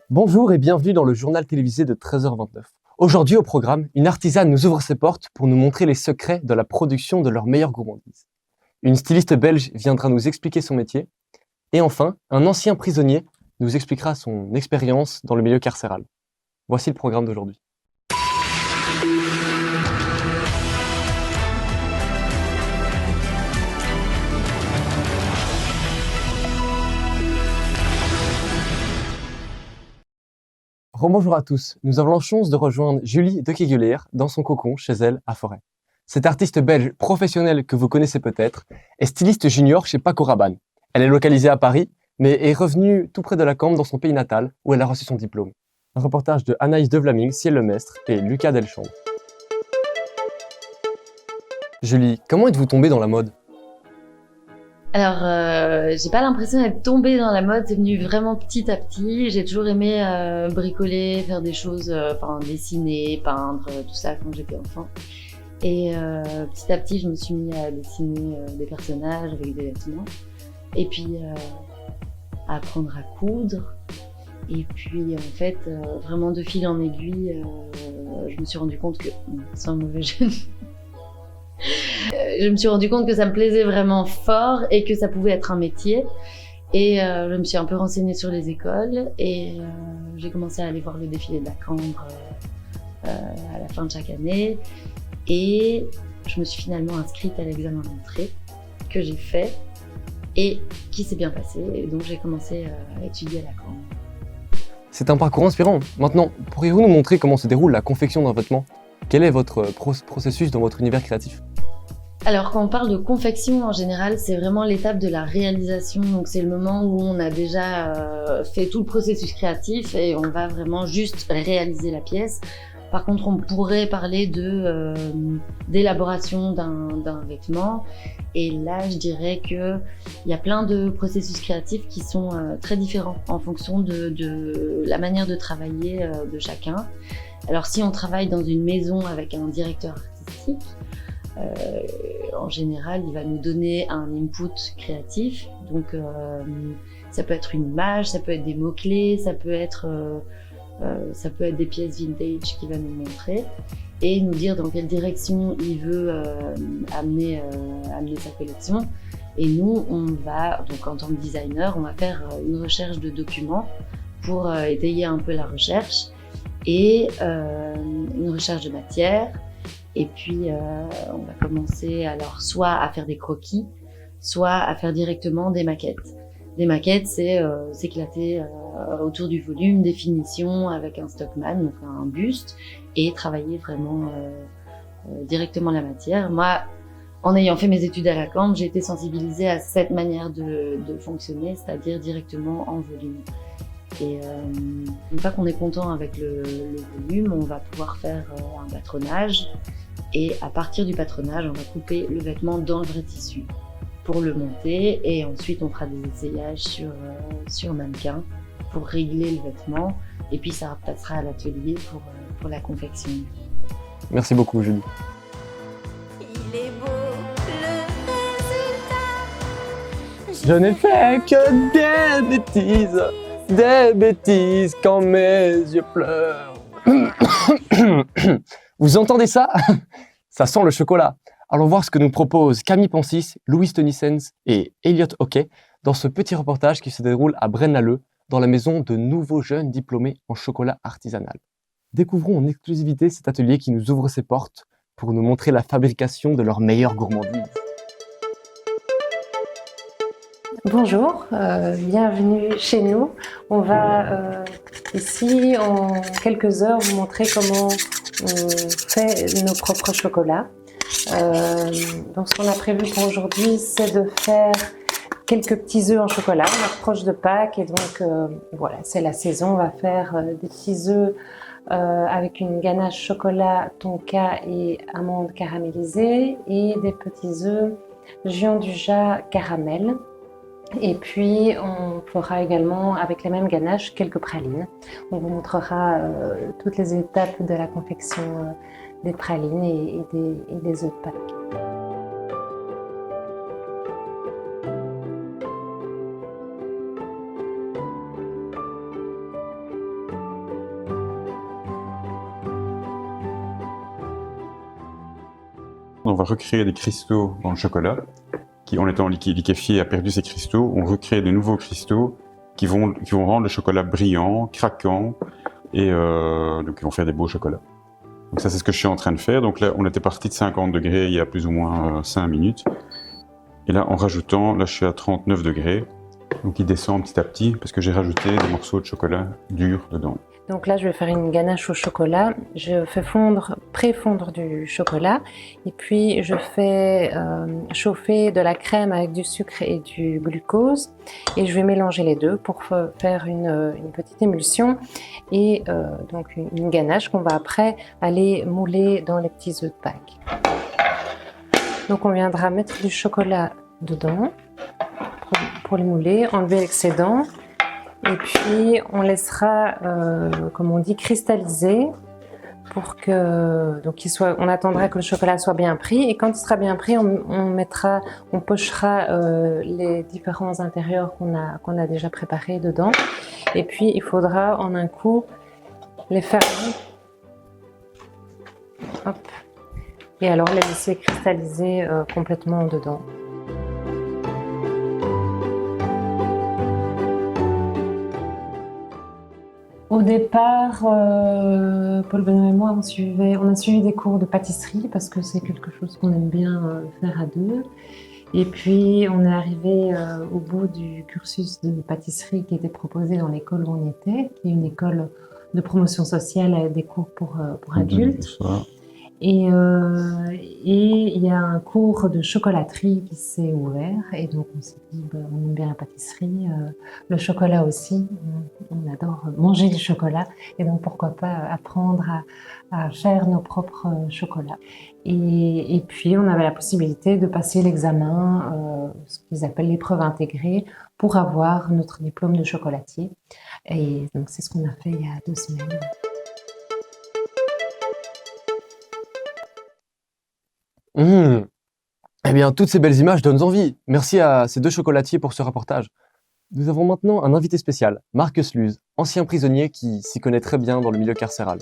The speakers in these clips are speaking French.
Bonjour et bienvenue dans le journal télévisé de 13h29. Aujourd'hui au programme, une artisane nous ouvre ses portes pour nous montrer les secrets de la production de leurs meilleures gourmandises. Une styliste belge viendra nous expliquer son métier. Et enfin, un ancien prisonnier nous expliquera son expérience dans le milieu carcéral. Voici le programme d'aujourd'hui. Rebonjour à tous, nous avons la chance de rejoindre Julie de Kegeler dans son cocon chez elle à Forêt. Cette artiste belge professionnelle que vous connaissez peut-être est styliste junior chez Paco Rabanne. Elle est localisée à Paris, mais est revenue tout près de la Cambre dans son pays natal où elle a reçu son diplôme. Un reportage de Anaïs de Vlaming, Ciel Lemestre et Lucas Delchamp. Julie, comment êtes-vous tombée dans la mode? Alors, j'ai pas l'impression d'être tombée dans la mode, c'est venu vraiment petit à petit. J'ai toujours aimé bricoler, faire des choses, dessiner, peindre, tout ça quand j'étais enfant. Et petit à petit, je me suis mis à dessiner des personnages avec des vêtements. Et puis, à apprendre à coudre. Et puis, en fait, vraiment de fil en aiguille, je me suis rendu compte que, sans mauvais jeu, je me suis rendu compte que ça me plaisait vraiment fort et que ça pouvait être un métier. Et je me suis un peu renseignée sur les écoles et j'ai commencé à aller voir le défilé de la Cambre à la fin de chaque année. Et je me suis finalement inscrite à l'examen d'entrée que j'ai fait et qui s'est bien passé. Et donc j'ai commencé à étudier à la Cambre. C'est un parcours inspirant. Maintenant, pourriez-vous nous montrer comment se déroule la confection d'un vêtement? Quel est votre processus dans votre univers créatif? Alors quand on parle de confection en général, c'est vraiment l'étape de la réalisation. Donc c'est le moment où on a déjà fait tout le processus créatif et on va vraiment juste réaliser la pièce. Par contre, on pourrait parler d'élaboration d'un vêtement. Et là, je dirais qu'il y a plein de processus créatifs qui sont très différents en fonction de la manière de travailler de chacun. Alors si on travaille dans une maison avec un directeur artistique, en général, il va nous donner un input créatif. Donc, ça peut être une image, ça peut être des mots-clés, ça peut être des pièces vintage qu'il va nous montrer et nous dire dans quelle direction il veut amener sa collection. Et nous, on va, donc en tant que designer, on va faire une recherche de documents pour étayer un peu la recherche et une recherche de matière. Et puis, on va commencer alors soit à faire des croquis, soit à faire directement des maquettes. Des maquettes, c'est s'éclater autour du volume, des finitions avec un stockman, donc un buste, et travailler vraiment directement la matière. Moi, en ayant fait mes études à la Cambre, j'ai été sensibilisée à cette manière de fonctionner, c'est-à-dire directement en volume. Et une fois qu'on est content avec le volume, on va pouvoir faire un patronage. Et à partir du patronage, on va couper le vêtement dans le vrai tissu pour le monter. Et ensuite, on fera des essayages sur mannequin pour régler le vêtement. Et puis, ça repassera à l'atelier pour la confection. Merci beaucoup, Julie. Il est beau, le résultat. Je n'ai fait que des bêtises quand mes yeux pleurent. Vous entendez ça? Ça sent le chocolat. Allons voir ce que nous proposent Camille Pancis, Louise Tenissens et Elliot Hockey dans ce petit reportage qui se déroule à Braine-l'Alleud, dans la maison de nouveaux jeunes diplômés en chocolat artisanal. Découvrons en exclusivité cet atelier qui nous ouvre ses portes pour nous montrer la fabrication de leurs meilleures gourmandises. Bonjour, bienvenue chez nous. On va ici en quelques heures vous montrer comment on fait nos propres chocolats. Donc ce qu'on a prévu pour aujourd'hui, c'est de faire quelques petits œufs en chocolat. On approche de Pâques et donc voilà, c'est la saison. On va faire des petits œufs avec une ganache chocolat, tonka et amandes caramélisées et des petits œufs gianduja caramel. Et puis on fera également avec les mêmes ganaches quelques pralines. On vous montrera toutes les étapes de la confection des pralines et des œufs de Pâques. va recréer des cristaux dans le chocolat, qui en étant liquéfié a perdu ses cristaux. On recrée de nouveaux cristaux qui vont rendre le chocolat brillant, craquant, et donc ils vont faire des beaux chocolats. Donc ça, c'est ce que je suis en train de faire. Donc là, on était parti de 50 degrés il y a plus ou moins 5 minutes. Et là, en rajoutant, là je suis à 39 degrés. Donc il descend petit à petit parce que j'ai rajouté des morceaux de chocolat dur dedans. Donc là, je vais faire une ganache au chocolat. Je fais préfondre du chocolat et puis je fais chauffer de la crème avec du sucre et du glucose et je vais mélanger les deux pour faire une petite émulsion et donc une ganache qu'on va après aller mouler dans les petits œufs de Pâques. Donc on viendra mettre du chocolat dedans pour les mouler, enlever l'excédent. Et puis on laissera, comme on dit, cristalliser pour que on attendra que le chocolat soit bien pris. Et quand il sera bien pris, on pochera les différents intérieurs qu'on a déjà préparés dedans. Et puis il faudra en un coup les fermer. Hop. Et alors les laisser cristalliser complètement dedans. Au départ, Paul Benoît et moi, on a suivi des cours de pâtisserie parce que c'est quelque chose qu'on aime bien faire à deux. Et puis, on est arrivé au bout du cursus de pâtisserie qui était proposé dans l'école où on était, qui est une école de promotion sociale avec des cours pour adultes. Et il y a un cours de chocolaterie qui s'est ouvert et donc on s'est dit on aime bien la pâtisserie, le chocolat aussi, on adore manger du chocolat et donc pourquoi pas apprendre à faire nos propres chocolats. Et puis on avait la possibilité de passer l'examen, ce qu'ils appellent l'épreuve intégrée, pour avoir notre diplôme de chocolatier. Et donc c'est ce qu'on a fait il y a 2 semaines. Eh bien, toutes ces belles images donnent envie. Merci à ces 2 chocolatiers pour ce reportage. Nous avons maintenant un invité spécial, Marcus Luz, ancien prisonnier qui s'y connaît très bien dans le milieu carcéral.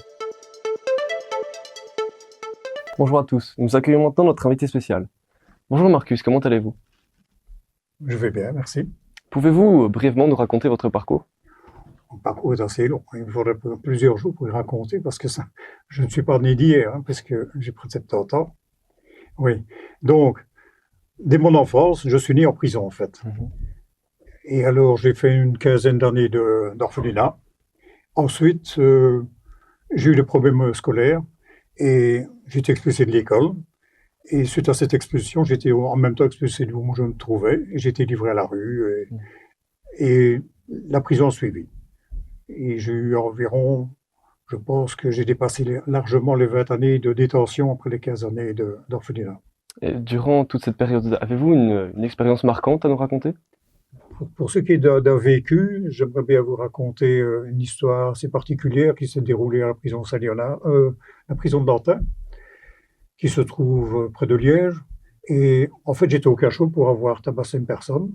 Bonjour à tous, nous accueillons maintenant notre invité spécial. Bonjour Marcus, comment allez-vous? Je vais bien, merci. Pouvez-vous brièvement nous raconter votre parcours? Mon parcours est assez long. Il me faudrait plusieurs jours pour le raconter parce que je ne suis pas né d'hier, parce que j'ai près de 70 ans. Oui, donc, dès mon enfance, je suis né en prison en fait. Et alors, j'ai fait une quinzaine d'années d'orphelinat. Ensuite, j'ai eu des problèmes scolaires et j'ai été expulsé de l'école. Et suite à cette expulsion, j'étais en même temps expulsé d'où je me trouvais. Et j'ai été livré à la rue et la prison a suivi. Et j'ai eu environ, je pense que j'ai dépassé largement les 20 années de détention après les 15 années d'orphelinat. Et durant toute cette période, avez-vous une expérience marquante à nous raconter? Pour ce qui est d'un vécu, j'aimerais bien vous raconter une histoire assez particulière qui s'est déroulée à la prison Saliona, la prison de Lantin, qui se trouve près de Liège. Et en fait, j'étais au cachot pour avoir tabassé une personne.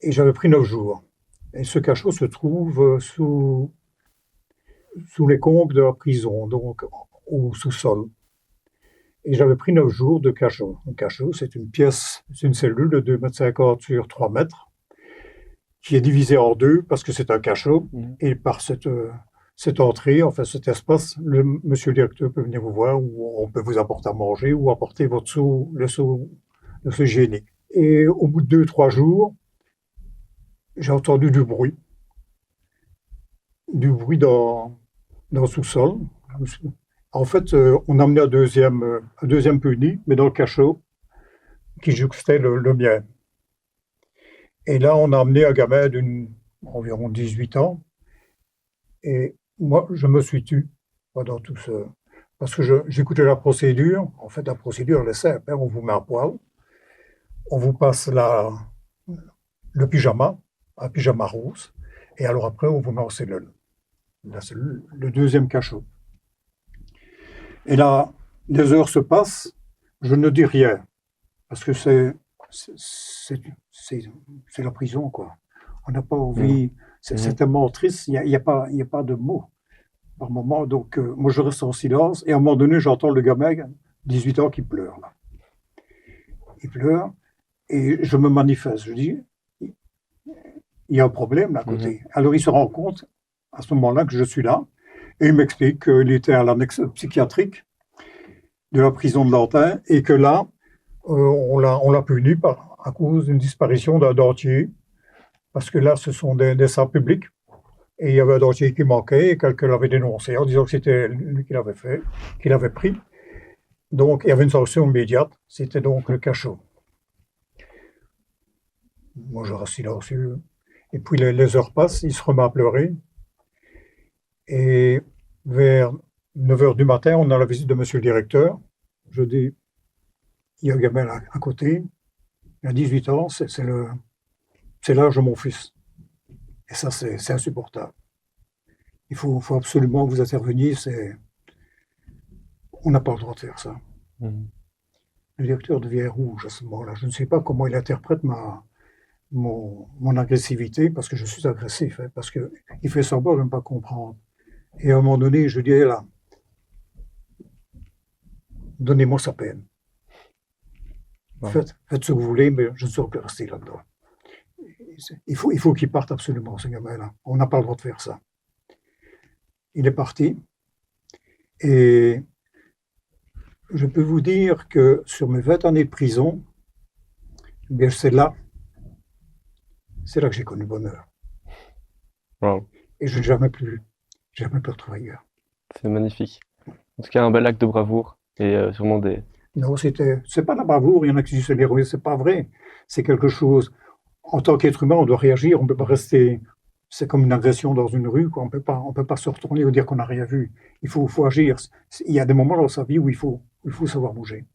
Et j'avais pris 9 jours. Et ce cachot se trouve sous les combles de la prison, donc au sous-sol. Et j'avais pris 9 jours de cachot. Un cachot, c'est une pièce, c'est une cellule de 2,50 m sur 3 mètres, qui est divisée en deux parce que c'est un cachot. Et par cette entrée, enfin cet espace, monsieur le directeur peut venir vous voir, ou on peut vous apporter à manger, ou apporter le seau hygiénique. Et au bout de 2-3 jours, j'ai entendu du bruit dans le sous-sol. En fait, on a amené un deuxième puni, mais dans le cachot, qui jouxtait le mien. Et là, on a amené un gamin d'environ 18 ans. Et moi, je me suis tu pendant tout ce... Parce que j'écoutais la procédure. En fait, la procédure, elle est simple. On vous met à poil. On vous passe le pyjama, un pyjama rose. Et alors après, on vous met en cellule. La cellule, le deuxième cachot. Et là, les heures se passent, je ne dis rien, parce que c'est la prison, quoi. On n'a pas envie, c'est tellement triste, il n'y a pas de mots par moment. Donc, moi, je reste en silence, et à un moment donné, j'entends le gamin 18 ans qui pleure, là. Il pleure, et je me manifeste. Je dis, il y a un problème là à côté. Alors il se rend compte, à ce moment-là, que je suis là, et il m'explique qu'il était à l'annexe psychiatrique de la prison de Lantin, et que là, on l'a puni à cause d'une disparition d'un dentier, parce que là, ce sont des salles publiques, et il y avait un dentier qui manquait, et quelqu'un l'avait dénoncé en disant que c'était lui qui l'avait fait, qui l'avait pris. Donc, il y avait une sanction immédiate, c'était donc le cachot. Moi, je reste silencieux. Et puis, les heures passent, il se remet à pleurer. Et vers 9 h du matin, on a la visite de monsieur le directeur. Je dis, il y a un gamin là, à côté, il a 18 ans, c'est l'âge de mon fils. Et ça, c'est insupportable. Il faut absolument que vous interveniez, on n'a pas le droit de faire ça. Le directeur devient rouge à ce moment-là. Je ne sais pas comment il interprète mon agressivité, parce que je suis agressif, hein, parce qu'il fait semblant de ne pas comprendre. Et à un moment donné, je dis, là, donnez-moi sa peine. Ouais. Faites ce que vous voulez, mais je ne saurais plus rester là-dedans. Il faut qu'il parte absolument, ce gamin-là. On n'a pas le droit de faire ça. Il est parti. Et je peux vous dire que sur mes 20 années de prison, eh bien c'est là que j'ai connu le bonheur. Wow. Et je n'ai jamais plus retrouvé ailleurs. C'est magnifique. En tout cas, un bel acte de bravoure et sûrement des... Non, c'est pas la bravoure, il y en a qui disent c'est l'héroïsme, c'est pas vrai. C'est quelque chose, en tant qu'être humain, on doit réagir, on ne peut pas rester, c'est comme une agression dans une rue, quoi. On peut pas se retourner ou dire qu'on n'a rien vu. Il faut agir. Il y a des moments dans sa vie où il faut savoir bouger.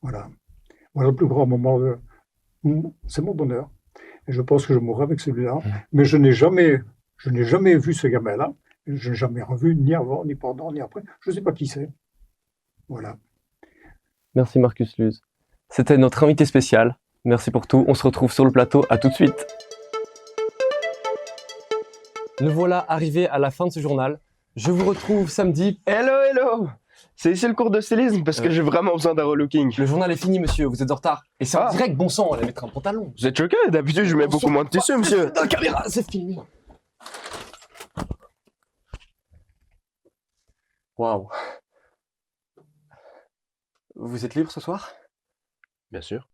Voilà. Voilà le plus grand moment, c'est mon bonheur. Et je pense que je mourrai avec celui-là. Mais je n'ai jamais vu ce gamin-là. Je n'ai jamais revu, ni avant, ni pendant, ni après. Je ne sais pas qui c'est. Voilà. Merci Marcus Luz. C'était notre invité spécial. Merci pour tout. On se retrouve sur le plateau. À tout de suite. Nous voilà arrivés à la fin de ce journal. Je vous retrouve samedi. Hello. C'est ici le cours de stylisme parce que j'ai vraiment besoin d'un relooking. Le journal est fini, monsieur. Vous êtes en retard. Et c'est en direct, bon sang. Allez mettre un pantalon. Vous êtes choqué? D'habitude, je mets beaucoup moins de tissu, monsieur. Dans la caméra, c'est filmé. Waouh. Vous êtes libre ce soir? Bien sûr.